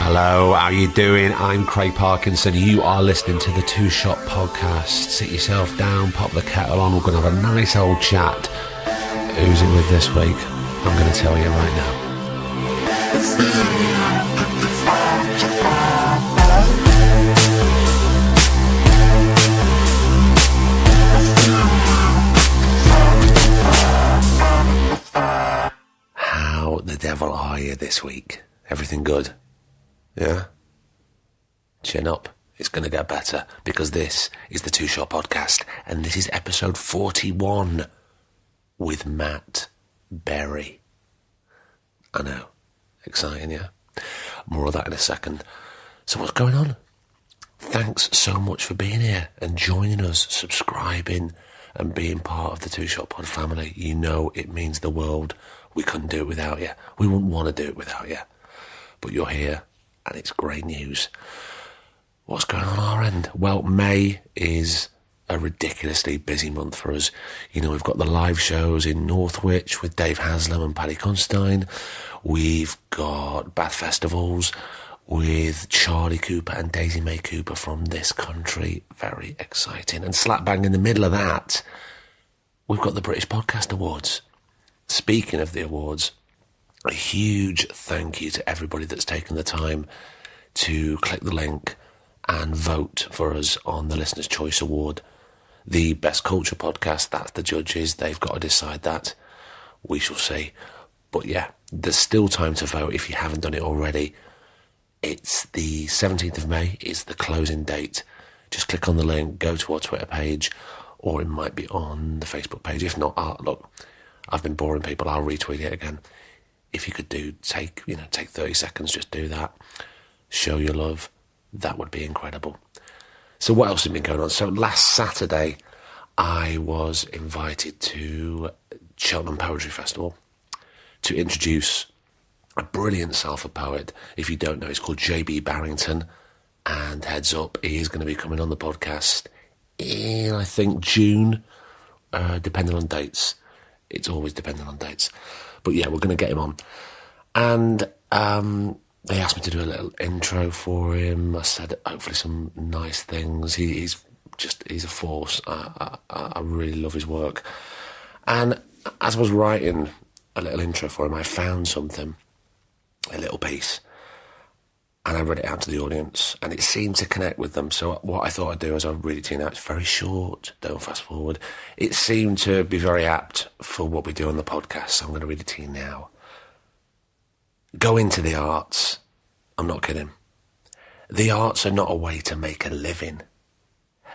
Hello, how you doing? I'm Craig Parkinson. You are listening to the Two Shot Podcast. Sit yourself down, pop the kettle on. We're going to have a nice old chat. Who's it with this week? I'm going to tell you right now. How the devil are you this week? Everything good? Yeah? Chin up. It's going to get better because this is the Two Shot Podcast and this is episode 41 with Matt Berry. I know. Exciting, yeah? More of that in a second. So what's going on? Thanks so much for being here and joining us, subscribing and being part of the Two Shot Pod family. You know it means the world. We couldn't do it without you. We wouldn't want to do it without you. But you're here. And it's great news. What's going on our end? Well, May is a ridiculously busy month for us. You know, we've got the live shows in Northwich with Dave Haslam and Paddy Constein. We've got Bath festivals with Charlie Cooper and Daisy May Cooper from this country. Very exciting. And slap bang in the middle of that, we've got the British Podcast Awards. Speaking of the awards, a huge thank you to everybody that's taken the time to click the link and vote for us on the Listener's Choice Award. The Best Culture Podcast, that's the judges. They've got to decide that. We shall see. But yeah, there's still time to vote if you haven't done it already. It's the 17th of May is the closing date. Just click on the link, go to our Twitter page, or it might be on the Facebook page. If not, look, I've been boring people. I'll retweet it again. If you could take 30 seconds, just do that. Show your love. That would be incredible. So what else has been going on? So last Saturday, I was invited to Cheltenham Poetry Festival to introduce a brilliant Salford poet. If you don't know, it's called J.B. Barrington. And heads up, he is going to be coming on the podcast in, I think, June, depending on dates. It's always dependent on dates. But yeah, we're going to get him on. And they asked me to do a little intro for him. I said hopefully some nice things. He's a force. I really love his work. And as I was writing a little intro for him, I found something, a little piece, and I read it out to the audience, and it seemed to connect with them. So what I thought I'd do is I'll read it to you now. It's very short, don't fast forward. It seemed to be very apt for what we do on the podcast, so I'm going to read it to you now. Go into the arts. I'm not kidding. The arts are not a way to make a living.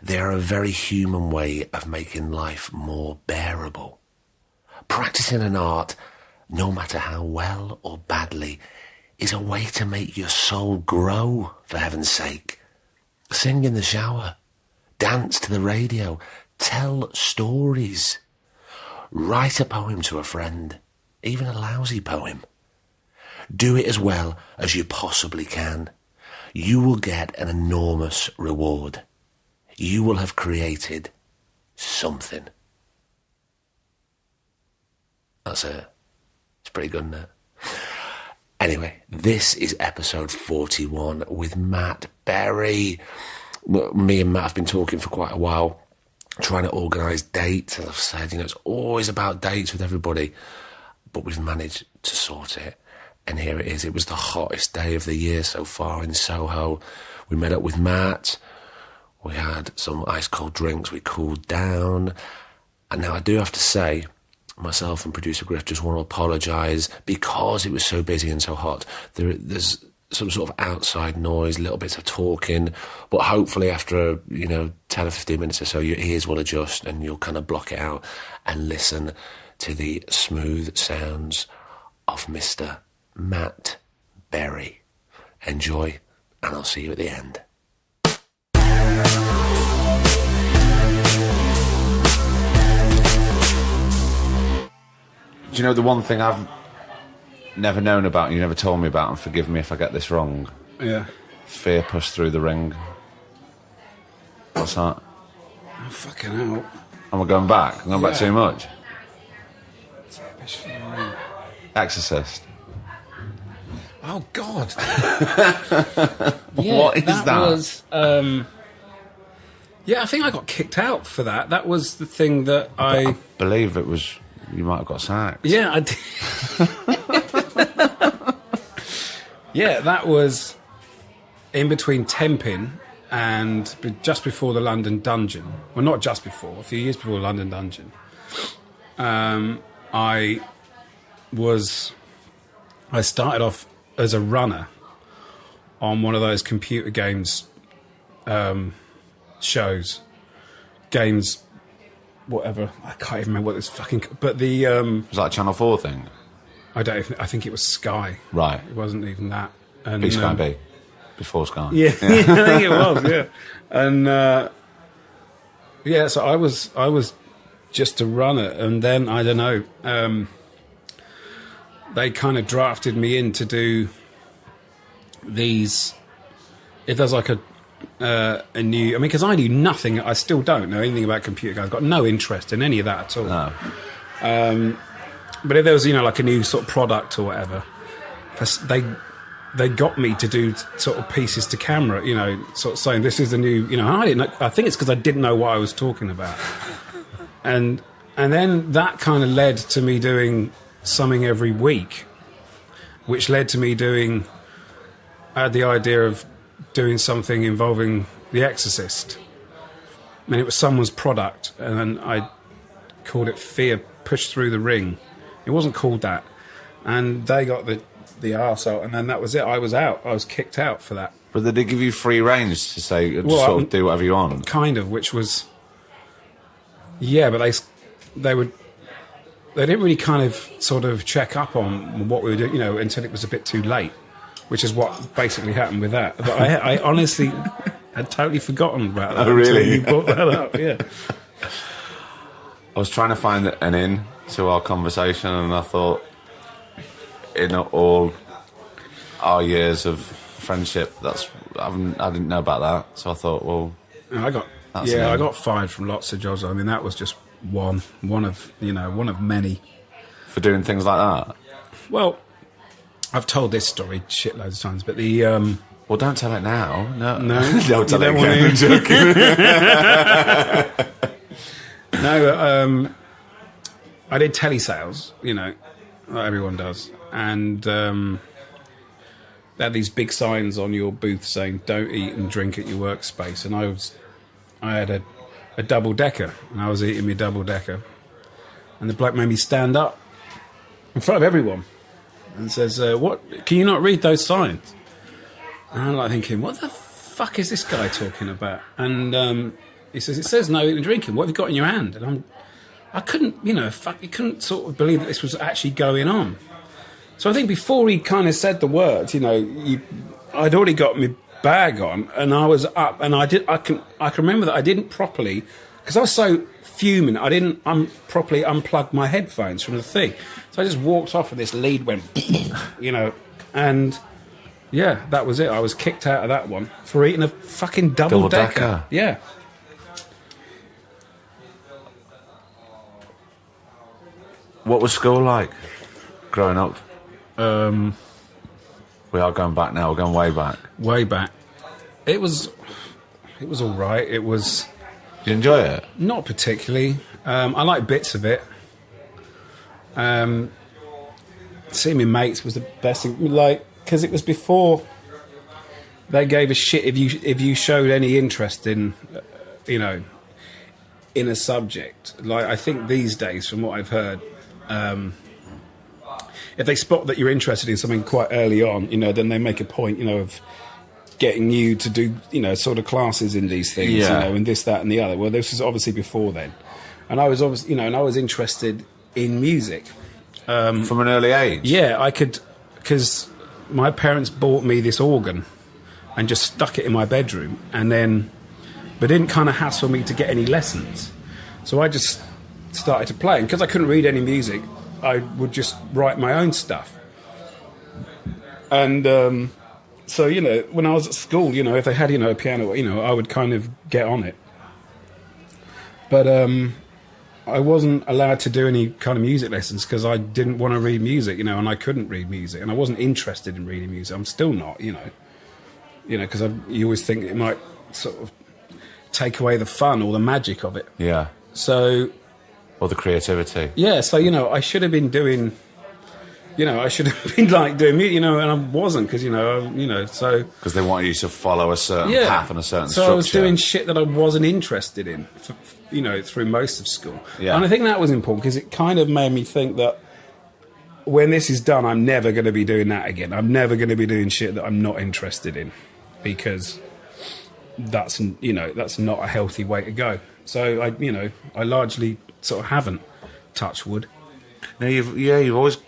They are a very human way of making life more bearable. Practicing an art, no matter how well or badly, is a way to make your soul grow, for heaven's sake. Sing in the shower, dance to the radio, tell stories, write a poem to a friend, even a lousy poem. Do it as well as you possibly can. You will get an enormous reward. You will have created something. That's it. It's pretty good, isn't it? Anyway, this is episode 41 with Matt Berry. Me and Matt have been talking for quite a while, trying to organise dates. As I've said, it's always about dates with everybody, but we've managed to sort it. And here it is. It was the hottest day of the year so far in Soho. We met up with Matt. We had some ice-cold drinks. We cooled down. And now I do have to say, myself and producer Griff just want to apologise because it was so busy and so hot. There's some sort of outside noise, little bits of talking, but hopefully after 10 or 15 minutes or so, your ears will adjust and you'll kind of block it out and listen to the smooth sounds of Mr. Matt Berry. Enjoy, and I'll see you at the end. Do you know the one thing I've never known about and you never told me about, and forgive me if I get this wrong? Yeah. Fear pushed through the ring. What's that? Oh, fucking hell. Am I going back? I'm going back too much? It's fine. Exorcist. Oh, God. What is that? Was, yeah, I think I got kicked out for that. That was the thing that I believe it was... You might have got sacked. Yeah, I did. Yeah, that was in between temping and just before the London Dungeon. Well, not just before, a few years before the London Dungeon. I started off as a runner on one of those computer games shows. Games, whatever. I can't even remember what this fucking... But the... Was that a Channel 4 thing? I think it was Sky. Right. It wasn't even that. And, Be Sky B. Before Sky. Yeah, I think it was, yeah. And, so I was just a runner. And then, I don't know, they kind of drafted me in to do these... If there's like a new... I mean, because I knew nothing. I still don't know anything about computer games. I've got no interest in any of that at all. No. But if there was, like a new sort of product or whatever, they got me to do sort of pieces to camera, sort of saying this is the new, and I didn't know, I think it's because I didn't know what I was talking about. And then that kind of led to me doing something every week, which led to me I had the idea of doing something involving The Exorcist. I mean, it was someone's product, and then I called it Fear Pushed Through the Ring. It wasn't called that. And they got the arsehole, and then that was it. I was out. I was kicked out for that. But did they give you free range to say, sort of do whatever you want? Kind of, which was... Yeah, but they didn't really kind of sort of check up on what we were doing, until it was a bit too late, which is what basically happened with that. But I honestly had totally forgotten about that. Oh, really? Until you brought that up, yeah. I was trying to find an in to our conversation, and I thought, in all our years of friendship, I didn't know about that. So I thought, well, I got fired from lots of jobs. I mean, that was just one of many. For doing things like that? Well, I've told this story shitloads of times, but the... Well, don't tell it now. No. Don't tell it again. I'm joking. No, I did telesales, like everyone does. And they had these big signs on your booth saying, don't eat and drink at your workspace. And I had a double-decker, and I was eating my double-decker. And the bloke made me stand up in front of everyone and says, "What? Can you not read those signs?" And I'm like thinking, what the fuck is this guy talking about? And he says, "It says no eating and drinking. What have you got in your hand?" And I couldn't, you couldn't sort of believe that this was actually going on. So I think before he kind of said the words, I'd already got my bag on, and I was up, and I can remember that I didn't properly, because I was so fuming, I didn't properly unplug my headphones from the thing. So I just walked off, and this lead went, and yeah, that was it. I was kicked out of that one for eating a fucking double-decker. Yeah. What was school like growing up? We are going back now. We're going way back. Way back. It was all right. It was... Did you enjoy it? Not particularly. I like bits of it. Seeing my mates was the best thing. Because it was before they gave a shit if you showed any interest in, in a subject. I think these days, from what I've heard, if they spot that you're interested in something quite early on, then they make a point, of getting you to do, sort of classes in these things, and this, that, and the other. Well, this was obviously before then, and I was obviously, and I was interested in music from an early age. Yeah, I could, because my parents bought me this organ and just stuck it in my bedroom, and then, but didn't kind of hassle me to get any lessons. So I just started to play, and because I couldn't read any music, I would just write my own stuff. And so, when I was at school, if they had, a piano, I would kind of get on it. But I wasn't allowed to do any kind of music lessons because I didn't want to read music, and I couldn't read music, and I wasn't interested in reading music. I'm still not, because you always think it might sort of take away the fun or the magic of it. Yeah. So, or the creativity. Yeah. So I should have been doing. I should have been like doing music, and I wasn't because so because they want you to follow a certain path and a certain structure. So I was doing shit that I wasn't interested in, through most of school. Yeah. And I think that was important because it kind of made me think that when this is done, I'm never going to be doing that again. I'm never going to be doing shit that I'm not interested in because that's not a healthy way to go. So I largely sort of haven't, touched wood. No, you've always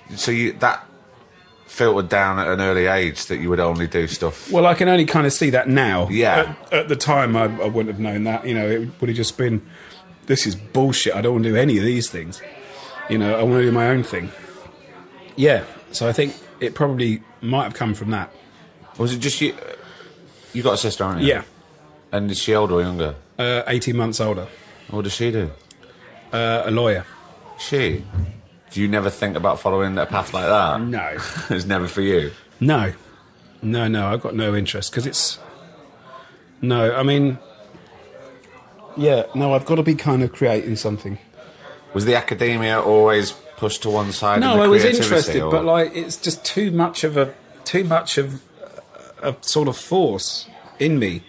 that filtered down at an early age that you would only do stuff. Well, I can only kind of see that now. Yeah. At the time, I wouldn't have known that. It would have just been, this is bullshit. I don't want to do any of these things. I want to do my own thing. Yeah. So I think it probably might have come from that. Was it just you? You got a sister, haven't you? Yeah. And is she older or younger? 18 months older. What does she do? A lawyer. She? Do you never think about following a path like that? No. It's never for you? No. I've got no interest because it's... No, I mean... Yeah, no, I've got to be kind of creating something. Was the academia always pushed to one side? No, I was interested, but it's just too much of a sort of force in me.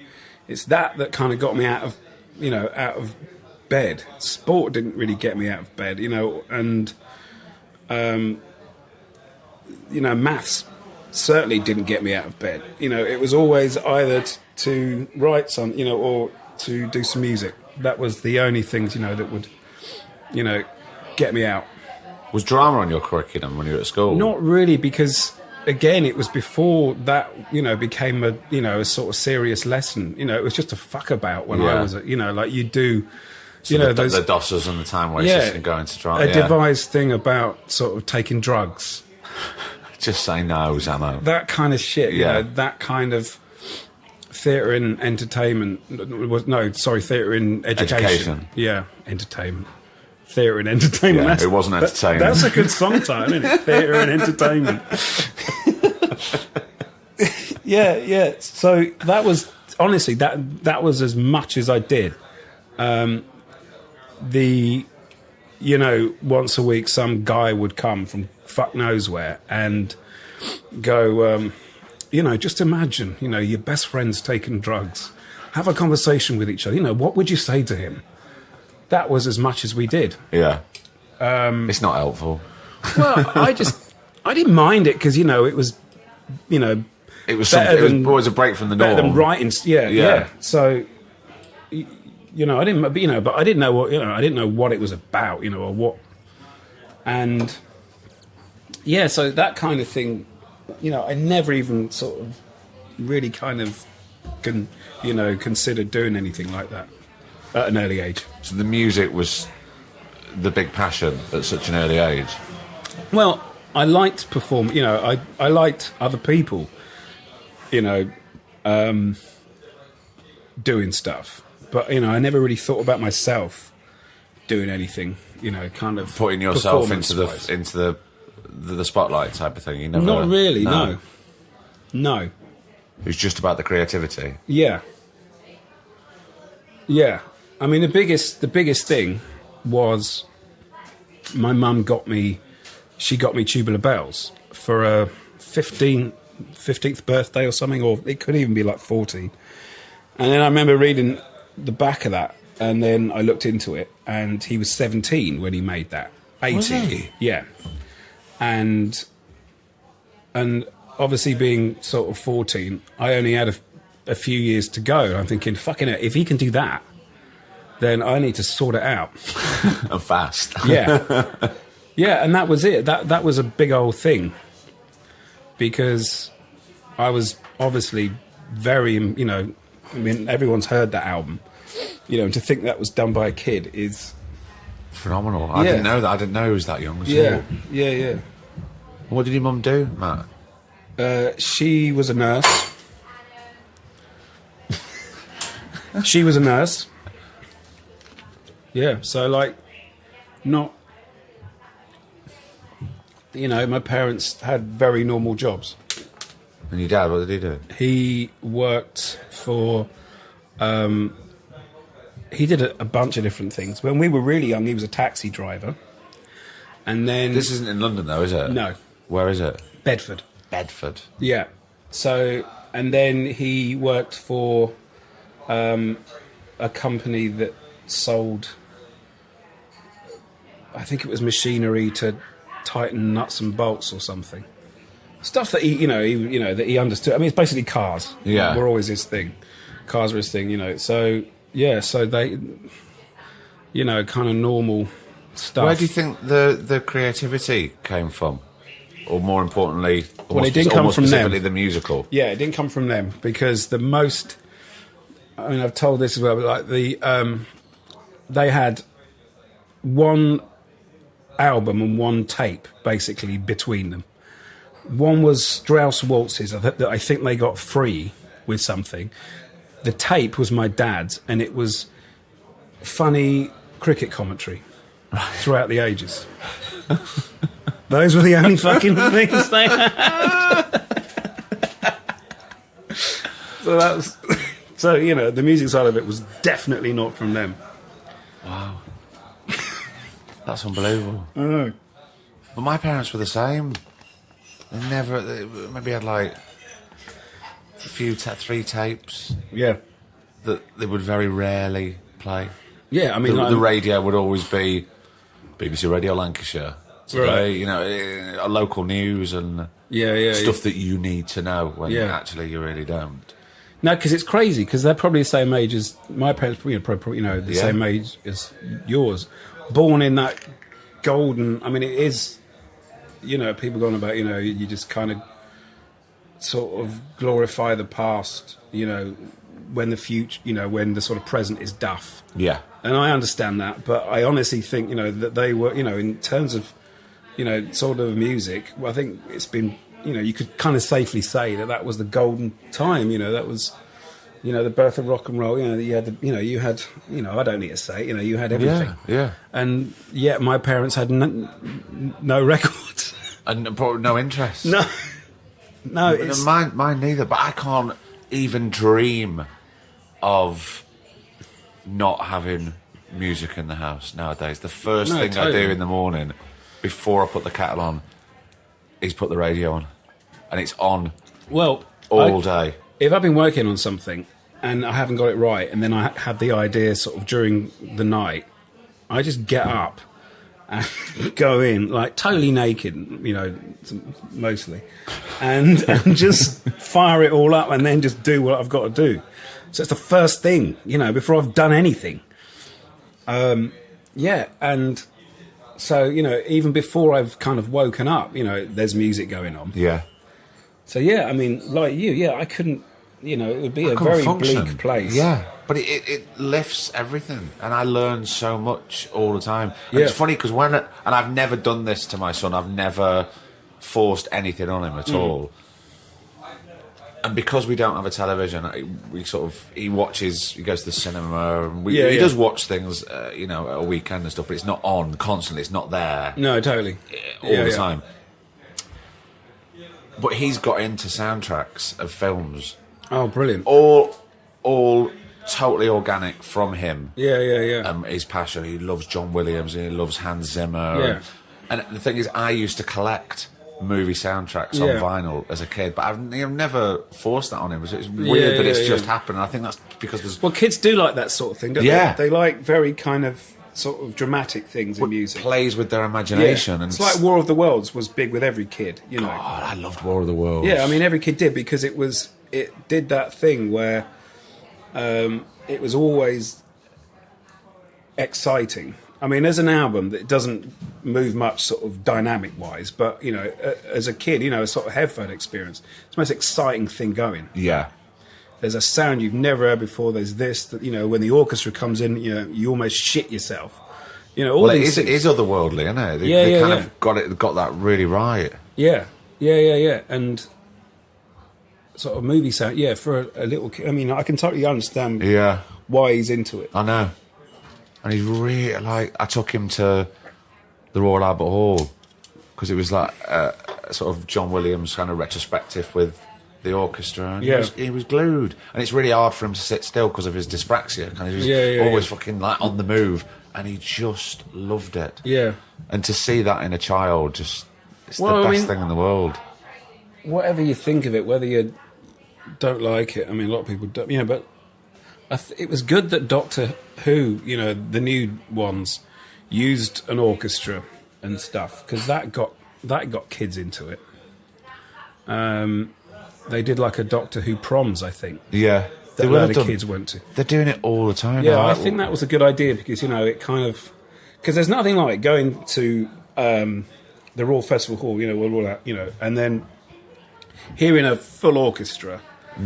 It's that kind of got me out of bed. Sport didn't really get me out of bed, and maths certainly didn't get me out of bed. It was always either to write some, or to do some music. That was the only things, that would, get me out. Was drama on your curriculum when you were at school? Not really, because again, it was before that, became a sort of serious lesson. It was just a fuck about when I was, like you do. So those the dossers and the time wasters and going to drama. A devised thing about sort of taking drugs. Just say no, Zamo. That kind of shit. That kind of theatre and entertainment. Theatre and education. Yeah, entertainment. Theatre and entertainment. Yeah, it wasn't entertainment. That's a good song title, isn't it? Theatre and entertainment. Yeah. So that was honestly that was as much as I did. Once a week some guy would come from fuck knows where and go, just imagine, your best friend's taking drugs. Have a conversation with each other. What would you say to him? That was as much as we did. Yeah. It's not helpful. Well, I didn't mind it because, it was, it was always a break from the norm. Better than writing. Yeah. So... I didn't, but I didn't know what, I didn't know what it was about, or what, and so that kind of thing, I never even sort of really kind of considered doing anything like that at an early age. So the music was the big passion at such an early age. Well, I liked performing, I liked other people, doing stuff. But, I never really thought about myself doing anything, kind of putting yourself into the spotlight type of thing. You never, not really, no. It was just about the creativity. Yeah. I mean, the biggest thing was my mum got me Tubular Bells for a 15th birthday or something, or it could even be like 14. And then I remember reading the back of that, and then I looked into it, and he was 17 when he made that. 18. Was he? Yeah. And obviously being sort of 14, I only had a few years to go. And I'm thinking, fucking hell, if he can do that, then I need to sort it out. And fast. Yeah. Yeah, and that was it. That was a big old thing. Because I was obviously very, everyone's heard that album. And to think that was done by a kid is... phenomenal. I didn't know that. I didn't know he was that young. Yeah. What did your mum do, Matt? She was a nurse. She was a nurse. Yeah, so not. My parents had very normal jobs. And your dad, what did he do? He worked for. He did a bunch of different things. When we were really young, he was a taxi driver. And then... This isn't in London, though, is it? No. Where is it? Bedford. Bedford. Yeah. So, and then he worked for a company that sold... I think it was machinery to tighten nuts and bolts or something. Stuff that he understood. I mean, it's basically cars. Yeah. Were always his thing. Cars were his thing, So, yeah, so they, kind of normal stuff. Where do you think the creativity came from? Or more importantly, it didn't come from specifically them. The musical? Yeah, it didn't come from them because I've told this as well, but they had one album and one tape basically between them. One was Strauss waltzes that I think they got free with something. The tape was my dad's, and it was funny cricket commentary throughout the ages. Those were the only fucking things they had. So the music side of it was definitely not from them. Wow. That's unbelievable. I know. But my parents were the same. They maybe had like three tapes. Yeah. That they would very rarely play. Yeah, I mean... The radio would always be BBC Radio Lancashire. Today, Right. A local news and stuff that you need to know when actually you really don't. No, because it's crazy, because they're probably the same age as... My parents, probably, the same age as yours. Born in that golden... I mean, it is... people going about, you just kind of sort of glorify the past, when the future, when the sort of present is duff. Yeah. And I understand that, but I honestly think, that they were, in terms of, sort of music, well, I think it's been, you could kind of safely say that was the golden time, that was, the birth of rock and roll, you had, I don't need to say, you had everything. Yeah. And yet my parents had no records. And probably no interest. No. It's... Mine neither, but I can't even dream of not having music in the house nowadays. The first thing I do in the morning, before I put the kettle on, is put the radio on. And it's on all day. If I've been working on something and I haven't got it right, and then I have the idea sort of during the night, I just get up and go in, like, totally naked, mostly, and and fire it all up and then just do what I've got to do. So it's the first thing, before I've done anything. And so, even before I've kind of woken up, there's music going on. Yeah. So, I mean, like you, I couldn't, it would be a very bleak place. Yeah, but it lifts everything, and I learn so much all the time. And Yeah. it's funny because and I've never done this to my son. I've never forced anything on him at all. And because we don't have a television, he watches, he goes to the cinema, and he does watch things, at a weekend and stuff, but it's not on constantly. It's not there. No, totally. All the time. But he's got into soundtracks of films. Oh, brilliant. All totally organic from him. Yeah. His passion. He loves John Williams and he loves Hans Zimmer. Yeah. And the thing is, I used to collect movie soundtracks on vinyl as a kid, but I've never forced that on him. It's weird that it's just happened. And I think that's because there's... Well, kids do like that sort of thing, don't they? They like very kind of sort of dramatic things in music. Plays with their imagination. And it's like War of the Worlds was big with every kid, God, I loved War of the Worlds. Yeah, I mean, every kid did, because it did that thing where it was always exciting. I mean, there's an album that doesn't move much sort of dynamic-wise, but, as a kid, a sort of headphone experience, it's the most exciting thing going. Yeah. There's a sound you've never heard before. There's this, that, when the orchestra comes in, you almost shit yourself. All it is otherworldly, isn't it? They kind of got that really right. Yeah. And sort of movie sound, for a little kid. I mean, I can totally understand why he's into it. I know. And he's really, I took him to the Royal Albert Hall, because it was like sort of John Williams kind of retrospective with the orchestra, and he was glued. And it's really hard for him to sit still because of his dyspraxia. Kind of, he was always fucking like on the move, and he just loved it. Yeah. And to see that in a child, it's the best thing in the world. Whatever you think of it, whether you don't like it, I mean, a lot of people don't, but it was good that Doctor Who, the new ones, used an orchestra and stuff, because that got kids into it. They did like a Doctor Who proms, I think. Yeah. That a lot of kids went to. They're doing it all the time. Yeah, I think that was a good idea, because, it kind of... Because there's nothing like going to the Royal Festival Hall, all that, and then hearing a full orchestra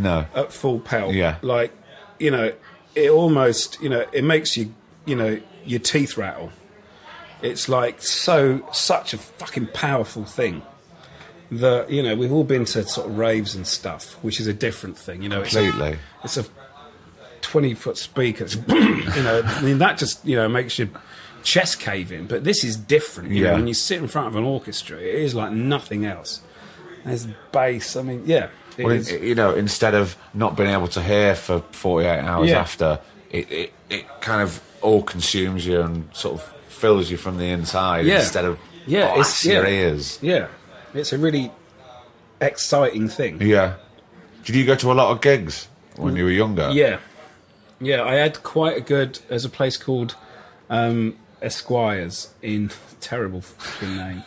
at full pelt. Yeah. Like, it almost, it makes you, your teeth rattle. It's like such a fucking powerful thing that, we've all been to sort of raves and stuff, which is a different thing, Completely. It's a 20-foot speaker, I mean, that just, makes your chest cave in. But this is different, when you sit in front of an orchestra, it is like nothing else. There's bass, I mean, instead of not being able to hear for 48 hours after, it kind of all consumes you and sort of fills you from the inside instead of your ears. Yeah, it's a really exciting thing. Yeah. Did you go to a lot of gigs when you were younger? Yeah. Yeah, I had quite a good... There's a place called Esquires in... Terrible fucking name.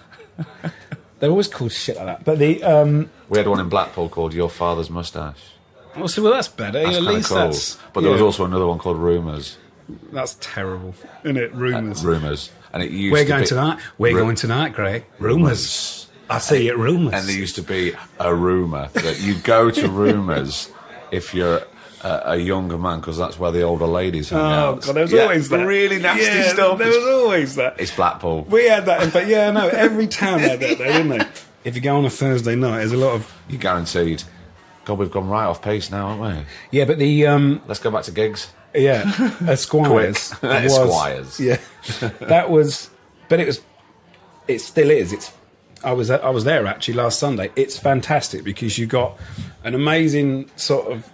They're always called shit like that. But we had one in Blackpool called Your Father's Moustache. Well, that's better. That's at least cool. that's... But there was also another one called Rumours. That's terrible, isn't it? Rumours. Rumours. And it used We're going tonight. We're going tonight, Greg. Rumours. I see it, Rumours. And there used to be a rumour that you go to Rumours if you're a younger man, because that's where the older ladies hang out. Oh, God, there was always that. Really nasty stuff. There was always that. It's Blackpool. We had that, but every town had that, though, didn't they? If you go on a Thursday night, there's a lot of... You're guaranteed. God, we've gone right off pace now, haven't we? Yeah, but the... Let's go back to gigs. Yeah, Esquires. Esquires. Yeah, that was... But it was... It still is. I was there, actually, last Sunday. It's fantastic, because you got an amazing sort of,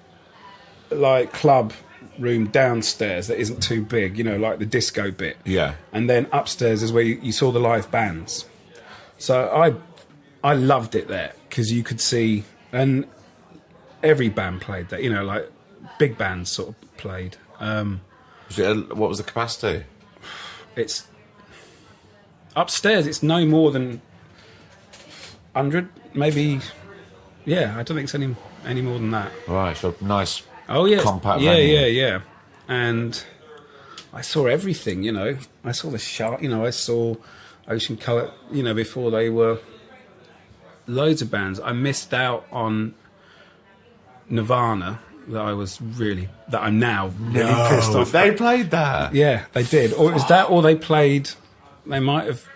like, club room downstairs that isn't too big, like the disco bit. Yeah. And then upstairs is where you saw the live bands. So I loved it there, because you could see... And every band played there, like big bands sort of played. What was the capacity? It's... Upstairs, it's no more than 100, maybe... Yeah, I don't think it's any more than that. Right, so nice... Oh, yeah. Compact venue. Yeah. Yeah. And I saw everything, I saw the shark, I saw Ocean Colour, before they were loads of bands. I missed out on Nirvana, that I'm now really pissed off. They played that? Yeah, they did. Or it was that, or they might have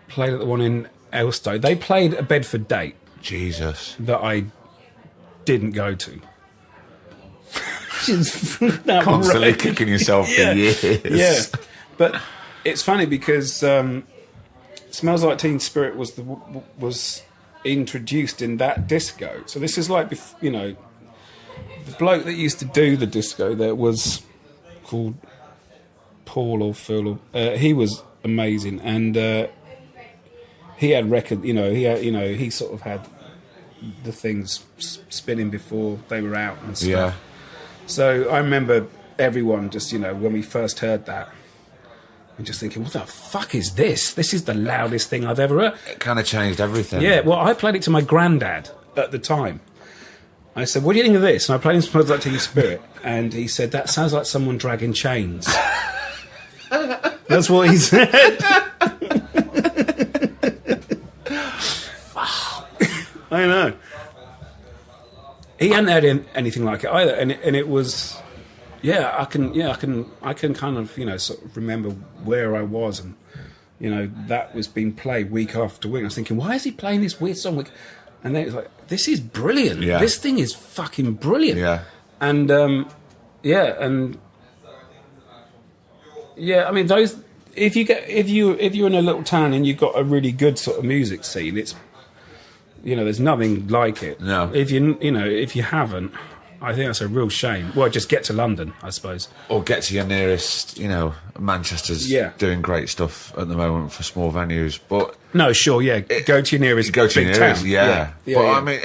played at the one in Elstow. They played a Bedford date. Jesus. That I didn't go to. Constantly kicking yourself for years. Yeah, but it's funny because Smells Like Teen Spirit was introduced in that disco. So this is like, the bloke that used to do the disco there was called Paul or Phil. He was amazing, and he had record. He sort of had the things spinning before they were out and stuff. Yeah. So I remember everyone just, when we first heard that, and just thinking, what the fuck is this? This is the loudest thing I've ever heard. It kind of changed everything. Yeah, well, I played it to my granddad at the time. I said, what do you think of this? And I played him Smells Like Teen Spirit, and he said, that sounds like someone dragging chains. That's what he said. I know. He hadn't had anything like it either, and it was, I can kind of, sort of remember where I was, and that was being played week after week. I was thinking, why is he playing this weird song? And then it was like, this is brilliant. Yeah. This thing is fucking brilliant. Yeah. And I mean, those, if you're in a little town and you've got a really good sort of music scene, it's, you know, there's nothing like it. No. If you haven't, I think that's a real shame. Well, just get to London, I suppose. Or get to your nearest, you know, Manchester's doing great stuff at the moment for small venues, but... No, sure, yeah. Go to your nearest Go to your big nearest, town. yeah. Yeah, But yeah. I mean,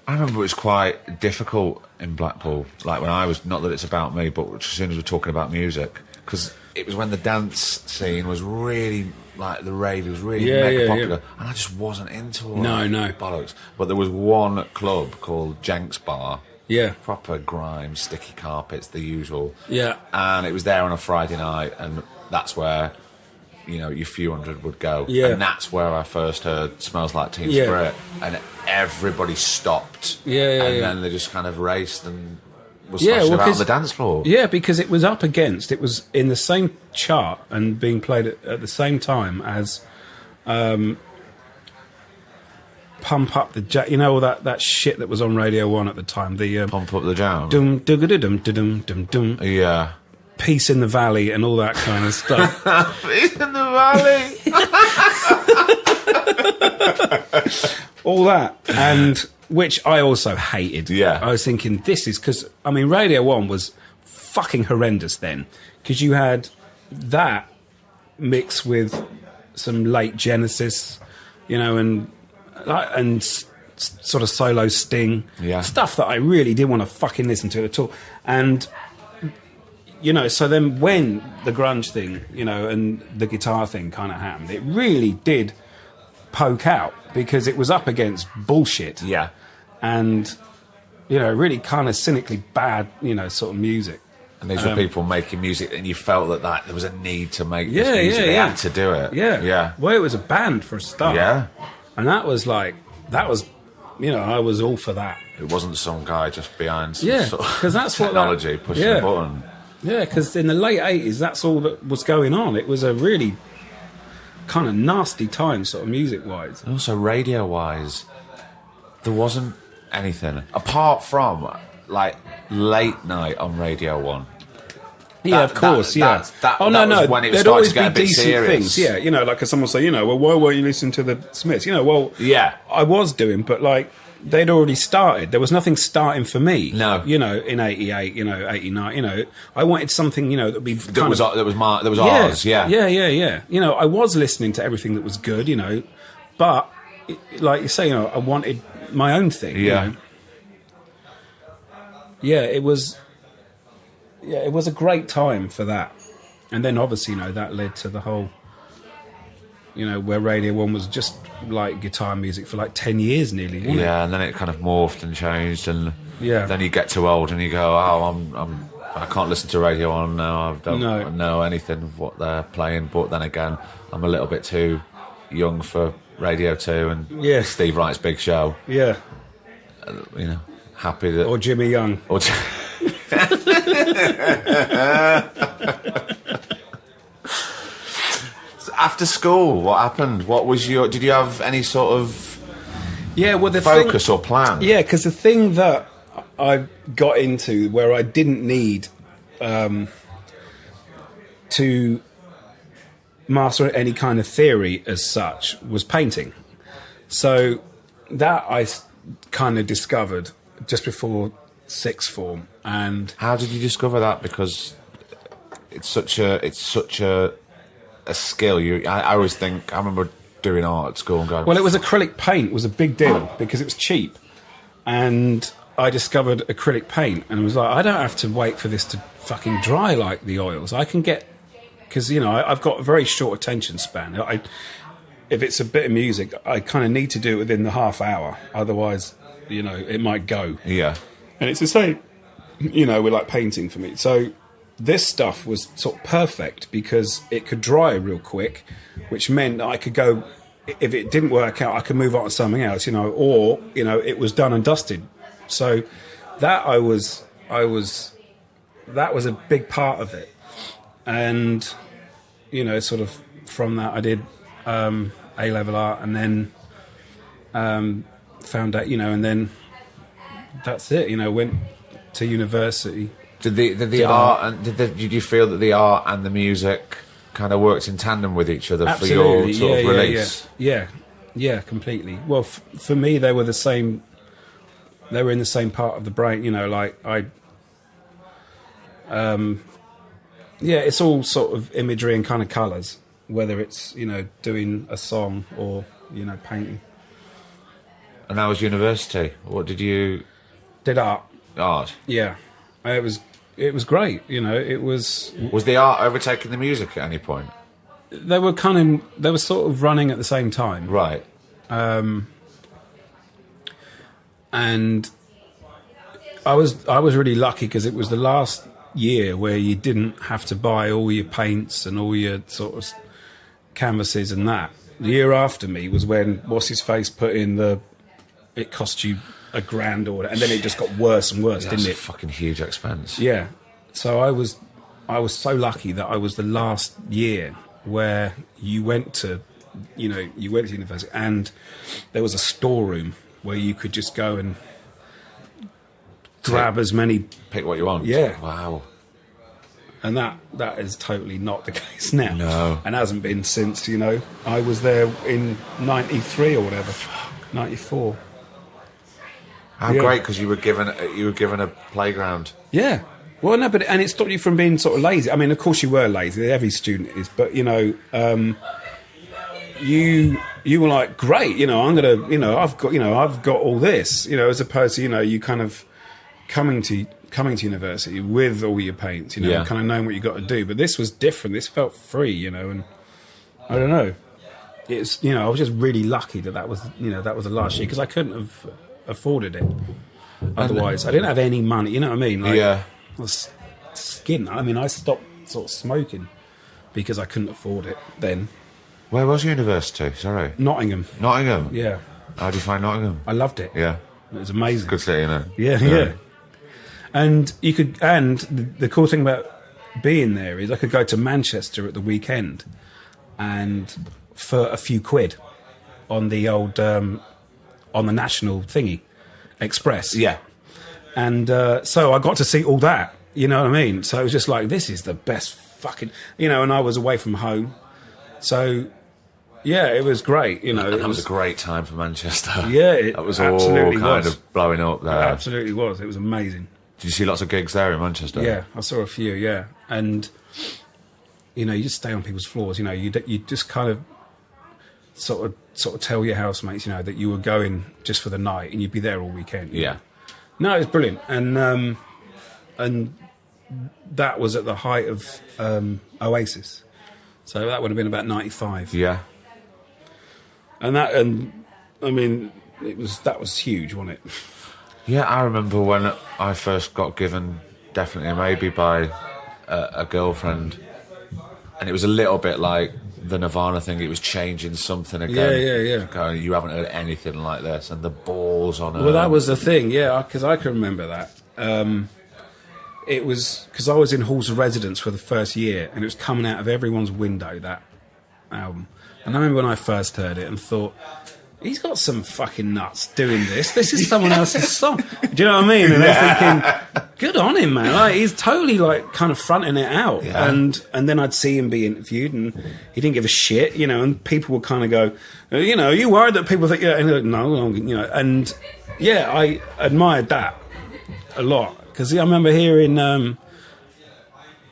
I remember it was quite difficult in Blackpool, like when I was, not that it's about me, but as soon as we're talking about music, because it was when the dance scene was really, like the rave, it was really mega popular, and I just wasn't into all that bollocks. But there was one club called Jenks Bar, proper grime, sticky carpets, the usual, and it was there on a Friday night, and that's where, you know, your few hundred would go, and that's where I first heard Smells Like Teen Spirit, and everybody stopped, then they just kind of raced and was smashing about on the dance floor. Yeah, because it was up against, it was in the same chart and being played at the same time as Pump Up the Jam, you know, all that shit that was on Radio 1 at the time, the Pump Up the Jam, dum dum dum dum dum dum, yeah, Peace in the Valley and all that kind of stuff. Peace in the Valley. All that, and which I also hated. Yeah. I was thinking, this is because, I mean, Radio 1 was fucking horrendous then, because you had that mixed with some late Genesis, you know, and sort of solo Sting, stuff that I really didn't want to fucking listen to at all. And, you know, so then when the grunge thing, you know, and the guitar thing kind of happened, it really did poke out, because it was up against bullshit. Yeah. And, you know, really kind of cynically bad, you know, sort of music. And these were people making music, and you felt that there was a need to make this music. They had to do it. Yeah. Well, it was a band for a start. Yeah. And that was, you know, I was all for that. It wasn't some guy just behind some sort of that's technology what pushing a button. Yeah, because in the late 80s, that's all that was going on. It was a really kind of nasty time, sort of music-wise. And also, radio-wise, there wasn't anything apart from like late night on Radio 1. Yeah, of course, yeah. That was when it started to get a bit serious. Things, yeah. You know, like someone say, you know, well, why weren't you listening to the Smiths? You know, well, I was doing, but like they'd already started. There was nothing starting for me. No, you know, in '88, you know, '89, you know, I wanted something, you know, that would be that was ours. Yeah. You know, I was listening to everything that was good, you know, but like you say, you know, I wanted my own thing. Yeah. You know? Yeah, it was a great time for that. And then obviously, you know, that led to the whole, you know, where Radio 1 was just like guitar music for like 10 years nearly, wasn't it? And then it kind of morphed and changed, and then you get too old and you go, I can't listen to Radio 1 now, I don't know anything of what they're playing, but then again, I'm a little bit too young for Radio 2 and Steve Wright's Big Show. Yeah. You know, happy that... Or Jimmy Young. After school, what happened? What was did you have any sort of focus or plan? Yeah, because the thing that I got into where I didn't need to master any kind of theory as such was painting. So that I kind of discovered just before sixth form. And how did you discover that? Because it's such a skill. I always think, I remember doing art at school and going... Well, it was acrylic paint was a big deal because it was cheap. And I discovered acrylic paint and was like, I don't have to wait for this to fucking dry like the oils. I can get... Because, you know, I've got a very short attention span. If it's a bit of music, I kind of need to do it within the half hour. Otherwise, you know, it might go. Yeah. And it's the same, you know, with like painting for me. So this stuff was sort of perfect because it could dry real quick, which meant that I could go, if it didn't work out, I could move on to something else, you know, or, you know, it was done and dusted. So that that was a big part of it. And, you know, sort of from that I did A-level art and then found out, you know, and then that's it, you know, went to university. Did the art and did you feel that the art and the music kind of worked in tandem with each other Absolutely. for your sort of release. Yeah, completely. Well, for me, they were the same. They were in the same part of the brain, you know. Like it's all sort of imagery and kind of colours. Whether it's doing a song or painting. And that was university. What did you? Did art. Art. Yeah, it was great. It was. Was the art overtaking the music at any point? They were sort of running at the same time. Right. And I was really lucky because it was the last year where you didn't have to buy all your paints and all your sort of canvases and that. The year after me was when What's His Face put in it cost you $1,000 or whatever, and then it just got worse and worse, didn't it? That's a fucking huge expense. Yeah. So I was so lucky that I was the last year where you went to university and there was a storeroom where you could just go and grab as many. Pick what you want. Yeah. Wow. And that is totally not the case now. No. And hasn't been since, I was there in 93 or whatever. 94. How great, because you were given a playground. Yeah. Well, no, and it stopped you from being sort of lazy. I mean, of course you were lazy. Every student is, but you were like, great. I'm gonna, I've got all this. As opposed to you kind of coming to university with all your paints. Kind of knowing what you got to do. But this was different. This felt free. And I don't know. It's I was just really lucky that was the last year because I couldn't have afforded it. Otherwise, I didn't have any money. You know what I mean? Like, yeah. I was skin. I mean, I stopped sort of smoking because I couldn't afford it then. Where was university? Sorry. Nottingham. Nottingham? Yeah. How do you find Nottingham? I loved it. Yeah. It was amazing. Good city, innit? Yeah. And the cool thing about being there is I could go to Manchester at the weekend and for a few quid on the old, on the national thingy, Express. Yeah. And so I got to see all that, you know what I mean? So it was just like, this is the best fucking, and I was away from home. So, yeah, it was great, And that was a great time for Manchester. Yeah, it that was absolutely all kind was. of blowing up there. It absolutely was. It was amazing. Did you see lots of gigs there in Manchester? Yeah, I saw a few, yeah. And, you just stay on people's floors, you just kind of sort of tell your housemates, that you were going just for the night and you'd be there all weekend. Yeah. No, it was brilliant. And that was at the height of Oasis. So that would have been about 95. Yeah. And I mean, that was huge, wasn't it? Yeah, I remember when I first got given Definitely a Maybe by a girlfriend, and it was a little bit like the Nirvana thing. It was changing something again. Yeah. Going, you haven't heard anything like this, and the balls on it. Well, that was the thing, yeah, because I can remember that. It was because I was in halls of residence for the first year, and it was coming out of everyone's window, that album. And I remember when I first heard it and thought, he's got some fucking nuts doing this. This is someone else's song. Do you know what I mean? And I was thinking, good on him, man. Like, he's totally like kind of fronting it out. Yeah. And then I'd see him be interviewed, and he didn't give a shit, and people would kind of go, are you worried that people think, and like, no, and yeah, I admired that a lot. Because I remember hearing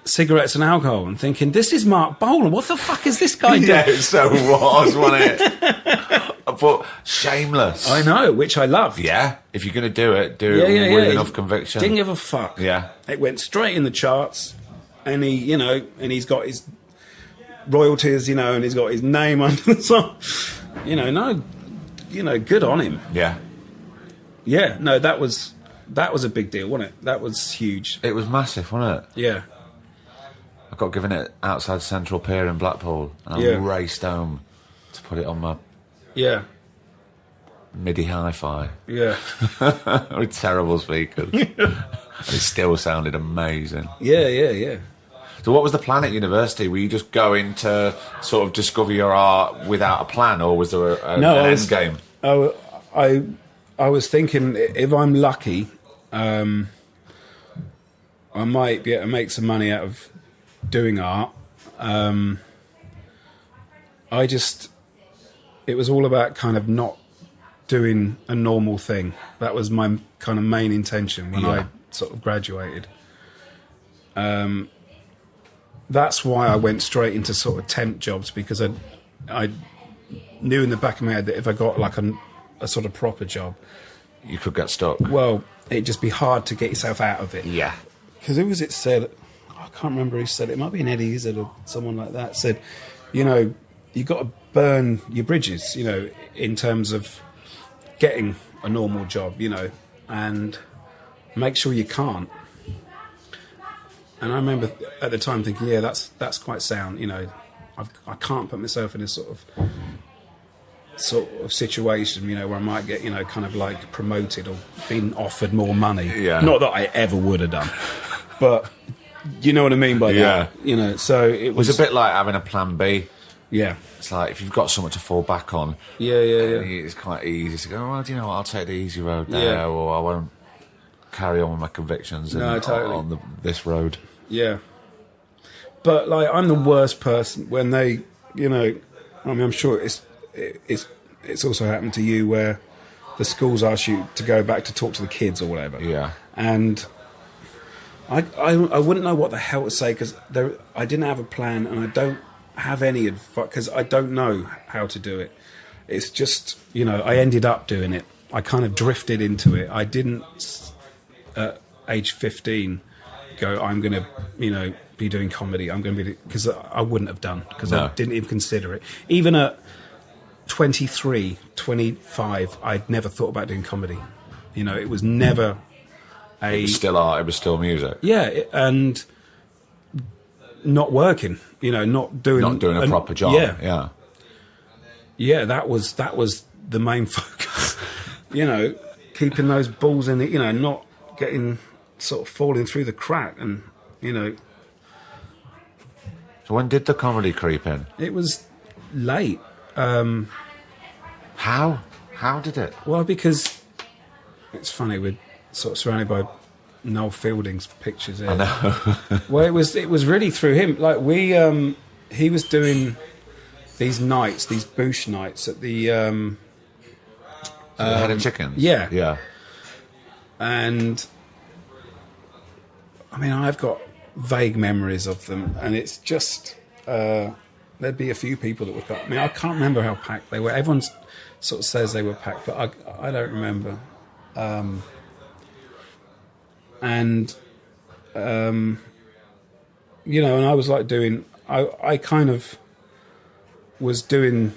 Cigarettes and Alcohol and thinking, this is Mark Bolan. What the fuck is this guy doing? Yeah, it so was, wasn't it? But shameless. I know, which I loved. Yeah, if you're going to do it, do it with enough conviction. Didn't give a fuck. Yeah. It went straight in the charts, and and he's got his royalties, and he's got his name under the song. Good on him. Yeah. Yeah, no, that was a big deal, wasn't it? That was huge. It was massive, wasn't it? Yeah. I got given it outside Central Pier in Blackpool, and I raced home to put it on my MIDI hi-fi. Yeah. With terrible speakers. And it still sounded amazing. Yeah. So what was the plan at university? Were you just going to sort of discover your art without a plan, or was there an end game? I was thinking, if I'm lucky, I might be able to make some money out of doing art. it was all about kind of not doing a normal thing. That was my kind of main intention when I sort of graduated. That's why I went straight into sort of temp jobs, because I knew in the back of my head that if I got like a sort of proper job, you could get stuck. Well, it'd just be hard to get yourself out of it. Yeah. Because who was it said? I can't remember who said it. It might be an Eddie Izzard or someone like that. Said, you know, you got to burn your bridges, you know, in terms of getting a normal job, you know, and make sure you can't. And I remember at the time thinking, yeah, that's quite sound, you know. I can't put myself in a sort of situation, you know, where I might get, you know, kind of like promoted or being offered more money. Yeah. Not that I ever would have done, but you know what I mean by that. You know, so it was a bit like having a plan B. Yeah. It's like if you've got something to fall back on. Yeah. It's quite easy to go, well, do you know what, I'll take the easy road now, or I won't carry on with my convictions on this road. Yeah. But, like, I'm the worst person when they, you know, I mean, I'm sure it's also happened to you where the schools ask you to go back to talk to the kids or whatever. Yeah. And I wouldn't know what the hell to say, because I didn't have a plan, and I don't have any advice, because I don't know how to do it. It's just, you know, I ended up doing it. I kind of drifted into it. I didn't, at age 15, go, I'm going to, you know, be doing comedy. I'm going to be, because I wouldn't have done, because I didn't even consider it. Even at 23, 25, I'd never thought about doing comedy. You know, it was never It was still art, it was still music. Yeah, and not working, you know, not doing a proper job. Yeah, that was the main focus. You know, keeping those balls in it, you know, not getting sort of falling through the crack, and you know. So when did the comedy creep in? It was late. How did it? Well, because it's funny, we're sort of surrounded by Noel Fielding's pictures here. I know. Well, it was really through him. Like he was doing these nights, these boosh nights at the Head and Chickens. Yeah. And I mean, I've got vague memories of them, and it's just there'd be a few people that were. I mean, I can't remember how packed they were. Everyone sort of says they were packed, but I don't remember. You know, and I was like doing, I kind of was doing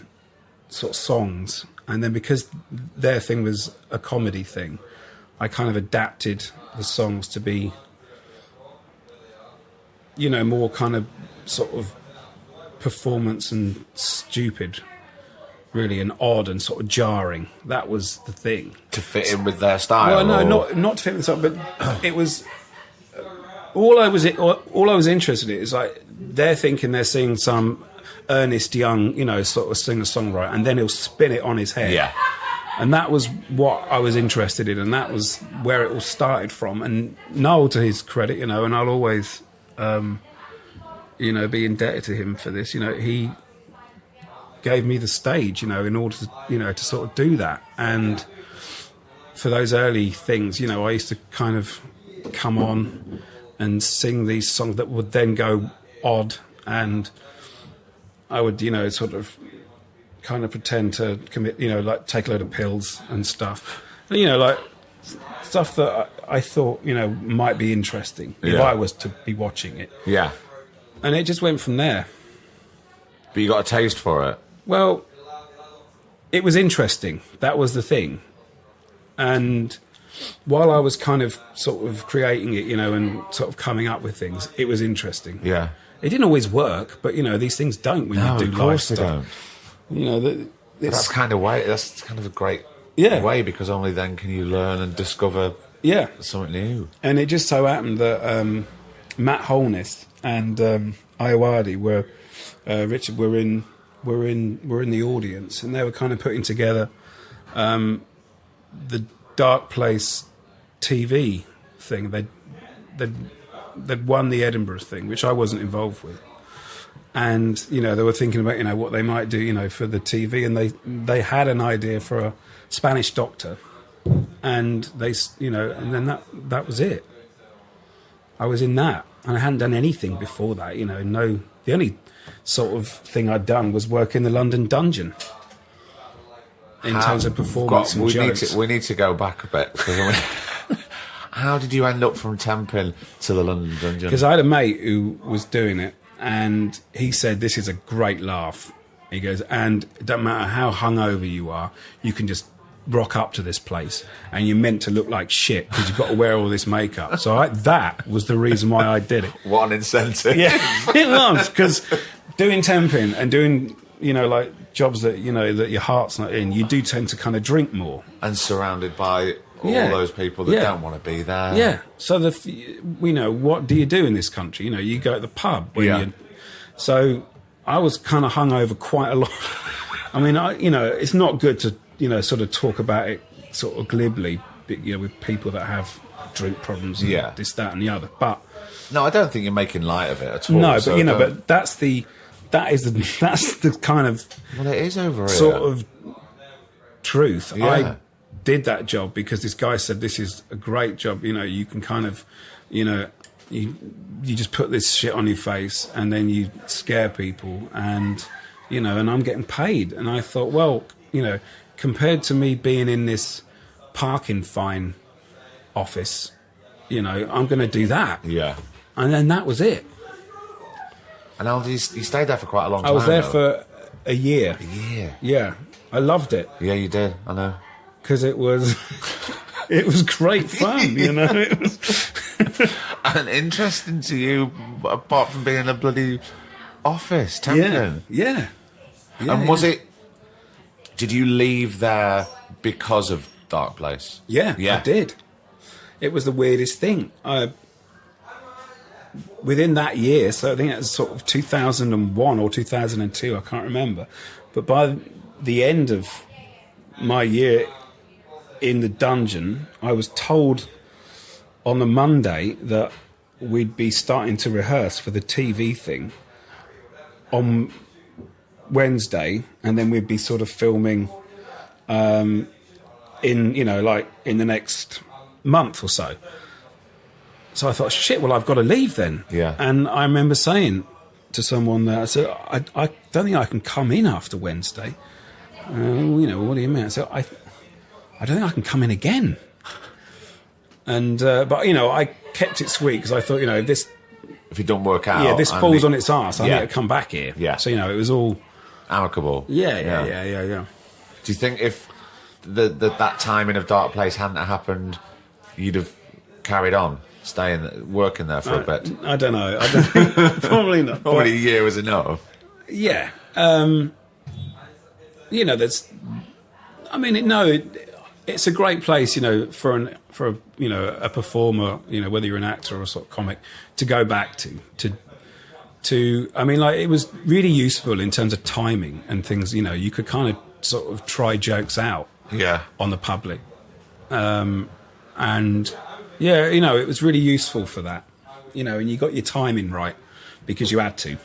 sort of songs, and then because their thing was a comedy thing, I kind of adapted the songs to be, you know, more kind of sort of performance and stupid, really, and odd and sort of jarring. That was the thing. To fit in with their style? Well, no, not to fit in with something, but it was... All I was interested in is, like, they're thinking they're seeing some Ernest Young, you know, sort of singer-songwriter, and then he'll spin it on his head. Yeah. And that was what I was interested in, and that was where it all started from. And Noel, to his credit, you know, and I'll always, you know, be indebted to him for this. You know, he gave me the stage, you know, in order to, you know, to sort of do that. And for those early things, you know, I used to kind of come on and sing these songs that would then go odd, and I would, you know, sort of kind of pretend to commit, you know, like take a load of pills and stuff. And, you know, like stuff that I thought, you know, might be interesting if I was to be watching it. Yeah. And it just went from there. But you got a taste for it? Well, it was interesting. That was the thing. And while I was kind of sort of creating it, you know, and sort of coming up with things, it was interesting. Yeah. It didn't always work, but, you know, these things don't when you do live stuff. They don't. You know, that's kind of a great way, because only then can you learn and discover something new. And it just so happened that Matt Holness and Iowadi were Richard were in the audience, and they were kind of putting together the Dark Place TV thing. They'd won the Edinburgh thing, which I wasn't involved with, And, you know, they were thinking about, you know, what they might do, you know, for the TV. And they had an idea for a Spanish doctor. And they, you know, and then that was it. I was in that. And I hadn't done anything before that, you know. The only sort of thing I'd done was work in the London Dungeon. In terms of performance and jokes. We need to go back a bit. Because how did you end up from temping to the London Dungeon? Because I had a mate who was doing it. And he said, this is a great laugh. He goes, and it doesn't matter how hungover you are, you can just rock up to this place and you're meant to look like shit because you've got to wear all this makeup. So that was the reason why I did it. What an incentive. Yeah, it was. Because doing temping and doing, you know, like jobs that, you know, that your heart's not in, you do tend to kind of drink more. And surrounded by all those people that don't want to be there. Yeah. So, you know, what do you do in this country? You know, you go to the pub. So I was kind of hungover quite a lot. I mean, you know, it's not good to, you know, sort of talk about it sort of glibly, you know, with people that have drink problems and this, that and the other. But no, I don't think you're making light of it at all. No, but, you know, but that's the kind of... Well, it is over here. Sort of truth. Yeah. I did that job because this guy said, this is a great job. You know, you can kind of, you know, you just put this shit on your face and then you scare people and, you know, and I'm getting paid. And I thought, well, you know, compared to me being in this parking fine office, you know, I'm going to do that. Yeah. And then that was it. And how you stayed there for quite a long time? I was there for a year. A year? Yeah. I loved it. Yeah, you did. I know. Because it was great fun, you know. It was and interesting to you, apart from being in a bloody office, temping. Yeah. And was it? Did you leave there because of Dark Place? Yeah, I did. It was the weirdest thing. Within that year, so I think it was sort of 2001 or 2002, I can't remember. But by the end of my year in the dungeon, I was told on the Monday that we'd be starting to rehearse for the TV thing on Wednesday, and then we'd be sort of filming in, you know, like in the next month or so. So I thought, shit, well, I've got to leave then. Yeah. And I remember saying to someone there, I said, I don't think I can come in after Wednesday. You know, what do you mean? I said, I don't think I can come in again. And but you know, I kept it sweet because I thought, you know, if it don't work out, this falls on its arse, I need to come back here. Yeah. So you know, it was all amicable. Yeah. Do you think if that timing of Dark Place hadn't happened, you'd have carried on working there for a bit? I don't know. Probably not. Probably a year was enough. Yeah. You know, it's a great place, you know, for you know, a performer, you know, whether you're an actor or a sort of comic, to go back to. I mean, like, it was really useful in terms of timing and things. You know, you could kind of sort of try jokes out. On the public, and yeah, you know, it was really useful for that. You know, and you got your timing right because you had to.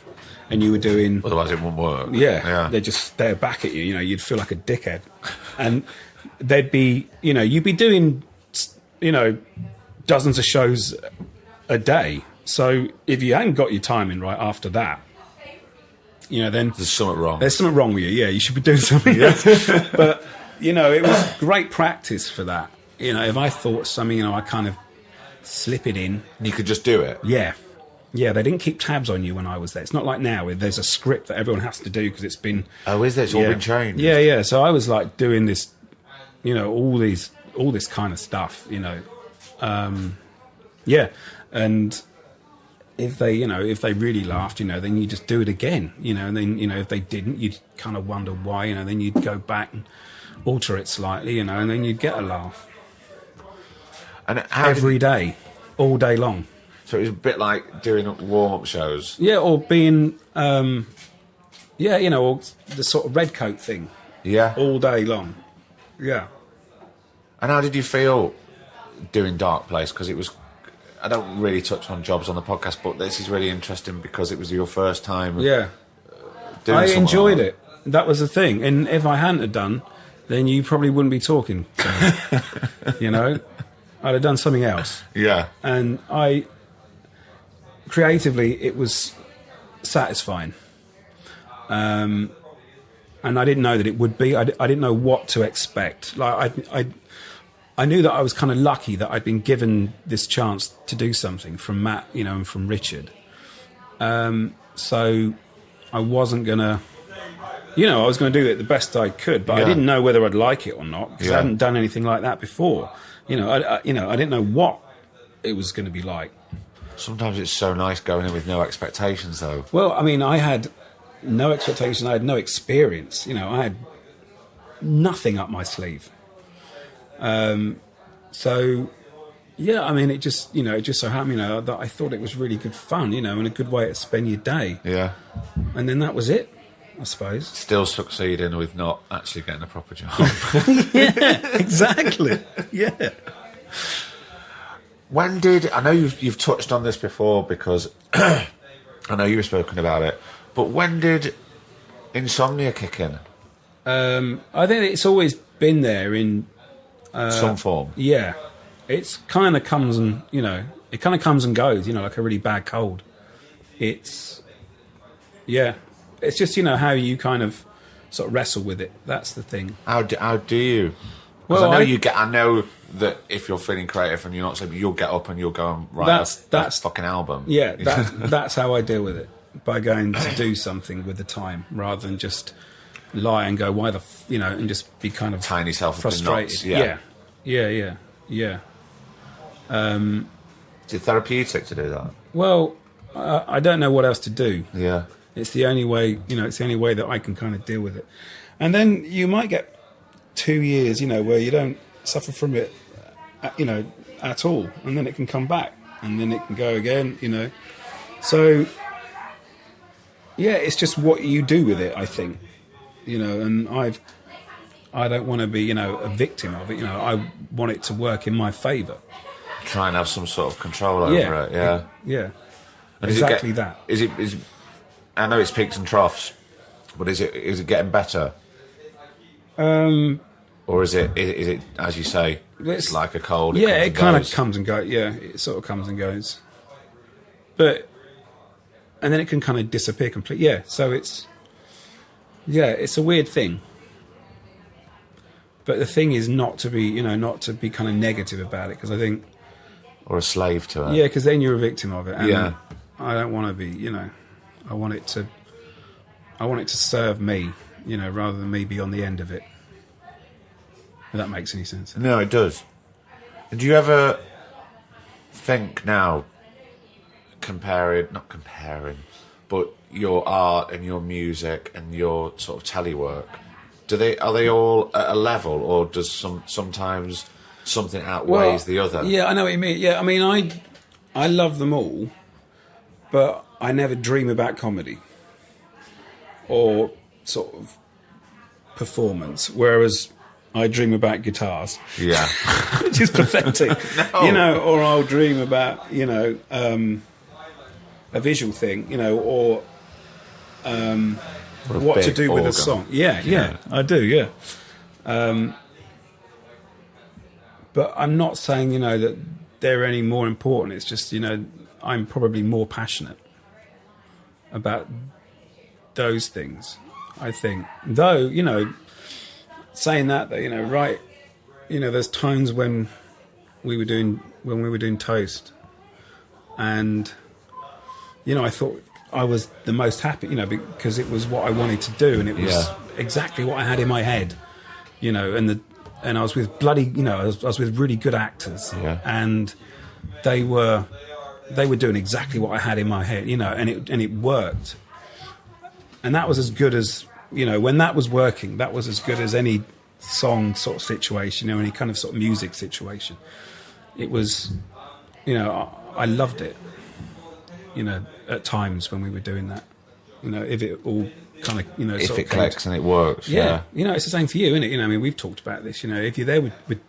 And you were doing... Otherwise it wouldn't work. Yeah. They'd just stare back at you. You know, you'd feel like a dickhead. And they'd be... You know, you'd be doing, you know, dozens of shows a day. So if you hadn't got your timing right after that, you know, then... There's something wrong. There's something wrong with you. Yeah, you should be doing something else. But, you know, it was great practice for that. You know, if I thought something, you know, I kind of slip it in. You could just do it? Yeah. Yeah, they didn't keep tabs on you when I was there. It's not like now where there's a script that everyone has to do because it's been... Oh, is there? It's all been changed? Yeah. So I was like doing this, you know, all this kind of stuff, you know. Yeah. And if they really laughed, you know, then you just do it again, you know. And then, you know, if they didn't, you'd kind of wonder why, you know. Then you'd go back and alter it slightly, you know, and then you'd get a laugh. And every day, all day long. So it was a bit like doing warm-up shows. Yeah, or being, you know, or the sort of red coat thing. Yeah. All day long. Yeah. And how did you feel doing Dark Place? Because it was I don't really touch on jobs on the podcast, but this is really interesting because it was your first time. Yeah. Doing I something enjoyed like it. That was the thing. And if I hadn't have done, then you probably wouldn't be talking to me. You know? I'd have done something else. that. Yeah. And creatively, it was satisfying. And I didn't know that it would be. I didn't know what to expect. Like I knew that I was kind of lucky that I'd been given this chance to do something from Matt, you know, and from Richard. So I wasn't gonna, you know, I was going to do it the best I could, but I didn't know whether I'd like it or not because I hadn't done anything like that before. You know, I didn't know what it was going to be like. Sometimes it's so nice going in with no expectations, though. Well, I mean, I had no expectation. I had no experience. You know, I had nothing up my sleeve. So, yeah, I mean, it just so happened, you know, that I thought it was really good fun, you know, and a good way to spend your day. Yeah. And then that was it, I suppose. Still succeeding with not actually getting a proper job. Yeah, exactly. Yeah. When did... I know you've touched on this before because I know you've spoken about it, but when did Insomnia kick in? I think it's always been there in... some form. Yeah. It's kind of comes and, you know, it kind of comes and goes, you know, like a really bad cold. It's... Yeah. It's just, you know, how you kind of sort of wrestle with it. That's the thing. How do you? Well, I know that if you're feeling creative and you're not sleeping, you'll get up and you'll go and write a fucking album. Yeah, that's how I deal with it, by going to do something with the time rather than just lie and go, why the you know, and just be kind of tying yourself frustrated. Up in knots. Yeah. Is it therapeutic to do that? Well, I don't know what else to do. Yeah. It's the only way, you know, it's the only way that I can kind of deal with it. And then you might get 2 years, you know, where you don't suffer from it, you know, at all. And then it can come back and then it can go again, you know. So, yeah, it's just what you do with it, I think, you know, and I don't want to be, you know, a victim of it. You know, I want it to work in my favour. Try and have some sort of control over it, yeah. Yeah, And exactly that. Is I know it's peaks and troughs, but is it getting better? Or is it as you say, it's like a cold? It kind of comes and goes. Yeah, it sort of comes and goes. And then it can kind of disappear completely. Yeah, so it's a weird thing. But the thing is not to be kind of negative about it, because I think... Or a slave to it. Yeah, because then you're a victim of it. And yeah. I don't want to be, you know... I want it to serve me, you know, rather than me be on the end of it. If that makes any sense. No, it does. Do you ever think now, not comparing, but your art and your music and your sort of telework, are they all at a level, or does sometimes something outweighs the other? Yeah, I know what you mean. Yeah, I mean, I love them all, but I never dream about comedy or sort of performance, whereas I dream about guitars. Yeah. Which is pathetic. No. You know, or I'll dream about, you know, a visual thing, you know, or what to do with a song. Yeah, I do, yeah. But I'm not saying, you know, that they're any more important. It's just, you know, I'm probably more passionate about those things, I think. Though, you know, saying that, you know, right, you know, there's times when we were doing Toast, and, you know, I thought I was the most happy, you know, because it was what I wanted to do, and it was exactly what I had in my head, you know, and I was with I was with really good actors, and they were doing exactly what I had in my head, you know, and it worked. And that was as good as, you know, when that was working, that was as good as any song sort of situation, you know, any kind of sort of music situation. It was, you know, I loved it, you know, at times when we were doing that, you know, if it all kind of, you know, if it clicks and it works. Yeah. You know, it's the same for you, isn't it? You know, I mean, we've talked about this, you know, if you're there with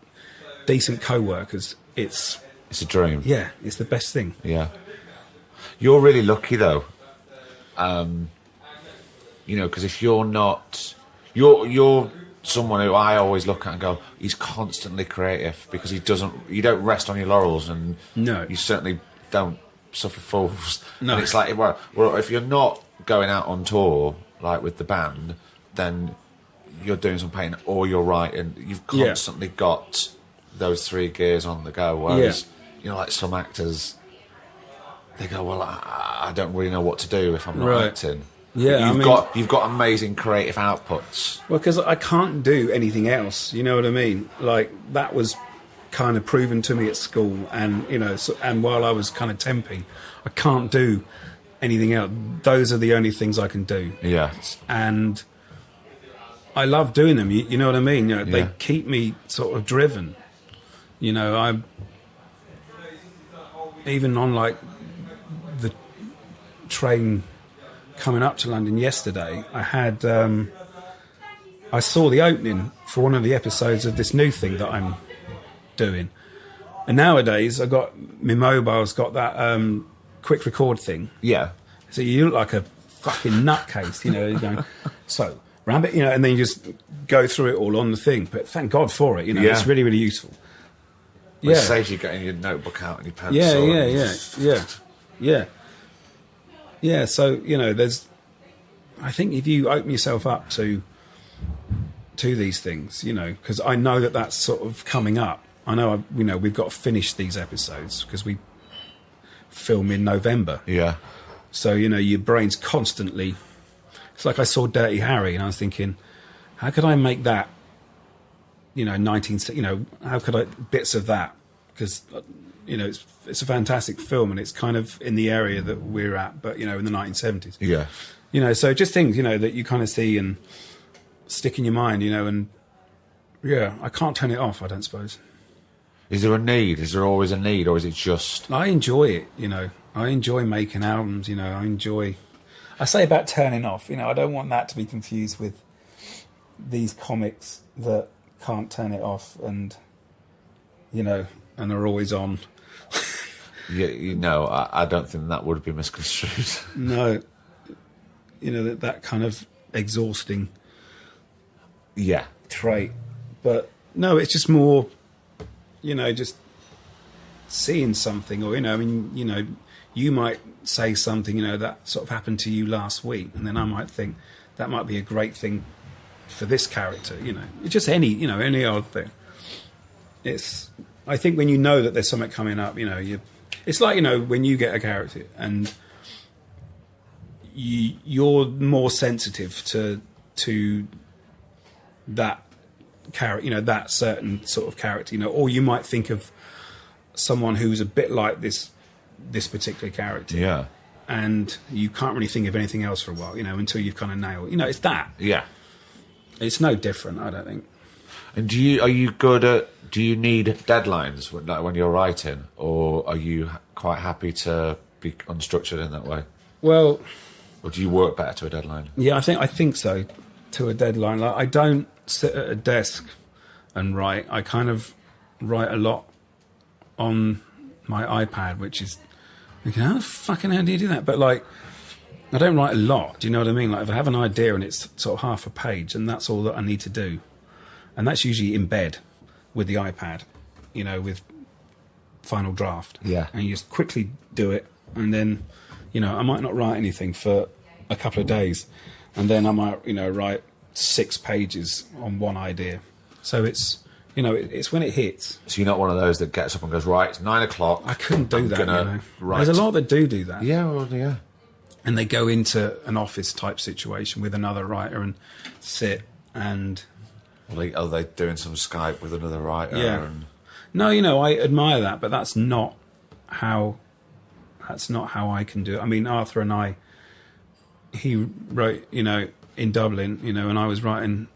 decent co-workers, it's It's a dream. Yeah, it's the best thing. Yeah. You're really lucky, though. You know, because if you're not... You're someone who I always look at and go, he's constantly creative, because you don't rest on your laurels, and No. you certainly don't suffer fools. No. And it's like, well, if you're not going out on tour, like with the band, then you're doing some painting or you're writing. You've constantly got those three gears on the go, whereas, you know, like some actors, they go, well, I don't really know what to do if I'm not acting. Yeah, You've got amazing creative outputs. Well, because I can't do anything else. You know what I mean? Like, that was kind of proven to me at school, and you know, and while I was kind of temping, I can't do anything else. Those are the only things I can do. Yeah, and I love doing them. You know what I mean? You know, they keep me sort of driven. You know, I'm even on like the train coming up to London yesterday. I had I saw the opening for one of the episodes of this new thing that I'm doing, and nowadays I got my mobile's got that quick record thing. Yeah. So you look like a fucking nutcase, you know. You're going, so rabbit, you know, and then you just go through it all on the thing. But thank God for it, you know. It's really, really useful. It saves you getting your notebook out and your pencil. Yeah. So you know, I think if you open yourself up to these things, you know, because I know that that's sort of coming up. I know, we've got to finish these episodes because we film in November. Yeah. So, you know, your brain's constantly... It's like I saw Dirty Harry and I was thinking, how could I make that, you know, how could I... Bits of that? Because, you know, it's a fantastic film and it's kind of in the area that we're at, but, you know, in the 1970s. Yeah. You know, so just things, you know, that you kind of see and stick in your mind, you know, and, yeah, I can't turn it off, I don't suppose. Is there a need? Is there always a need, or is it just... I enjoy it, you know. I enjoy making albums, you know. I say about turning off, you know, I don't want that to be confused with these comics that can't turn it off and, you know, and are always on. Yeah, you know, I don't think that would be misconstrued. No. You know, that kind of exhausting trait. But, no, it's just more, you know, just seeing something, or, you know, I mean, you know, you might say something, you know, that sort of happened to you last week, and then I might think that might be a great thing for this character, you know. It's just any odd thing. I think when you know that there's something coming up, you know, it's like, you know, when you get a character and you're more sensitive to that character, you know, that certain sort of character, you know, or you might think of someone who's a bit like this particular character. Yeah. And you can't really think of anything else for a while, you know, until you've kind of nailed it. You know, it's that. Yeah. It's no different, I don't think. And do you need deadlines when you're writing, or are you quite happy to be unstructured in that way? Well... Or do you work better to a deadline? Yeah, I think so, to a deadline. Like, I don't sit at a desk and write. I kind of write a lot on my iPad, which is thinking, how the fucking hell do you do that? But, like, I don't write a lot. Do you know what I mean? Like, if I have an idea and it's sort of half a page, and that's all that I need to do. And that's usually in bed with the iPad, you know, with Final Draft. Yeah. And you just quickly do it, and then, you know, I might not write anything for a couple of days, and then I might, you know, write 6 pages on one idea. So it's, you know, it's when it hits. So you're not one of those that gets up and goes, right, it's 9 o'clock. I couldn't do that, you know. Write. There's a lot that do that. Yeah, well, yeah. And they go into an office type situation with another writer and sit and... Are they doing some Skype with another writer? Yeah. And... No, you know, I admire that, but that's not how I can do it. I mean, Arthur and I, he wrote, you know, in Dublin, you know, and I was writing,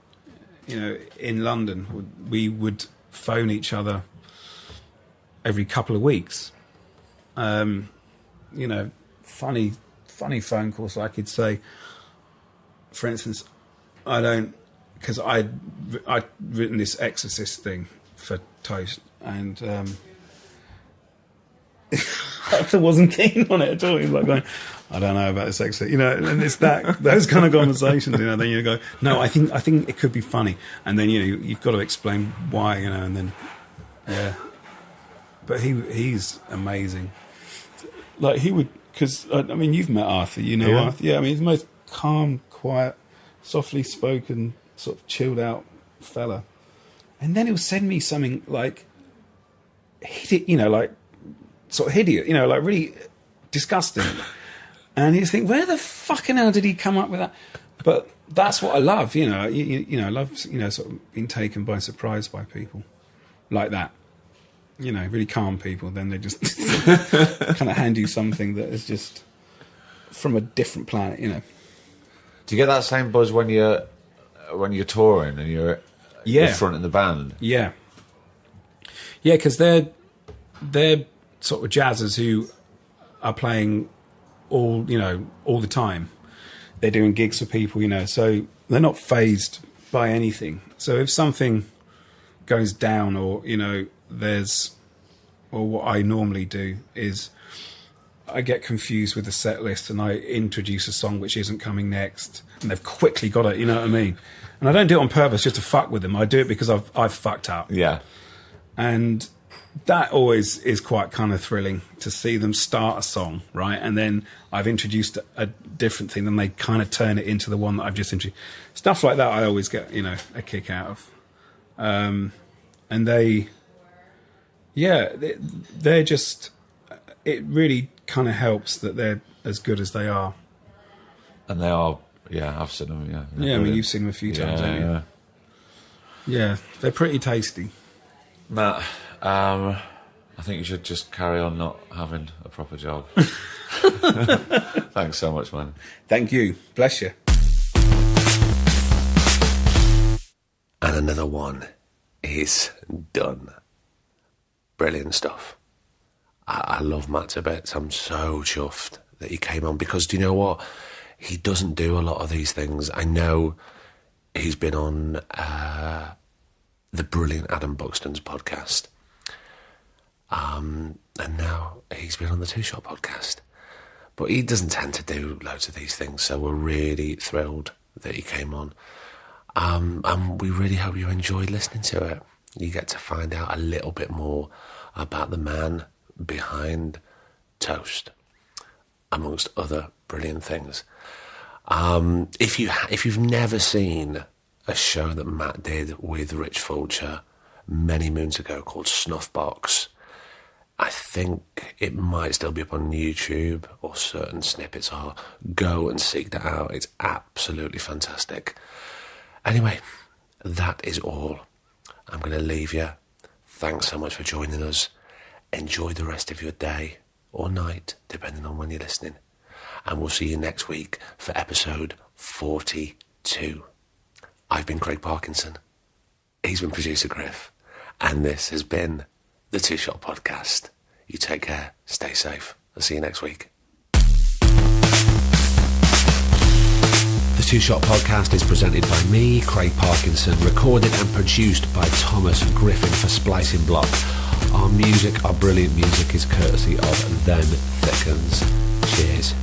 you know, in London. We would phone each other every couple of weeks. You know, funny phone calls. Like he'd say, for instance, because I'd written this Exorcist thing for Toast, and Arthur wasn't keen on it at all. He was like going, I don't know about this exit, and it's those kind of conversations, then you go, no, I think it could be funny. And then, you've got to explain why, and then, yeah. But he's amazing. Like he would, because, you've met Arthur, Arthur. Yeah, he's the most calm, quiet, softly spoken, sort of chilled out fella. And then he'll send me something like, like sort of hideous, like really disgusting. And you just think, where the fucking hell did he come up with that? But that's what I love, I love, sort of being taken by surprise by people like that. Really calm people. Then they just kind of hand you something that is just from a different planet, Do you get that same buzz when you're touring and you're in front of the band? Yeah. Yeah, because they're sort of jazzers who are playing all the time. They're doing gigs for people, so they're not fazed by anything. So if something goes down or what I normally do is I get confused with the set list and I introduce a song which isn't coming next and they've quickly got it, you know what I mean? And I don't do it on purpose just to fuck with them. I do it because I've fucked up. Yeah. And that always is quite kind of thrilling to see them start a song, right? And then I've introduced a different thing, then they kind of turn it into the one that I've just introduced. Stuff like that I always get, a kick out of. And they're just, it really kind of helps that they're as good as they are. And they are, I've seen them, yeah. Yeah, you've seen them a few times, haven't you? Yeah, they're pretty tasty. Matt, I think you should just carry on not having a proper job. Thanks so much, man. Thank you. Bless you. And another one is done. Brilliant stuff. I love Matt to bits. I'm so chuffed that he came on because do you know what? He doesn't do a lot of these things. I know he's been on the brilliant Adam Buxton's podcast. And now he's been on the Two Shot podcast. But he doesn't tend to do loads of these things, so we're really thrilled that he came on. And we really hope you enjoyed listening to it. You get to find out a little bit more about the man behind Toast, amongst other brilliant things. If you've never seen a show that Matt did with Rich Fulcher many moons ago called Snuffbox, I think it might still be up on YouTube, or certain snippets are. Go and seek that out. It's absolutely fantastic. Anyway, that is all. I'm going to leave you. Thanks so much for joining us. Enjoy the rest of your day or night, depending on when you're listening. And we'll see you next week for episode 42. I've been Craig Parkinson. He's been producer Griff. And this has been the Two Shot Podcast. You take care. Stay safe. I'll see you next week. The Two Shot Podcast is presented by me, Craig Parkinson, recorded and produced by Thomas Griffin for Splicing Block. Our brilliant music is courtesy of Them Thickens. Cheers.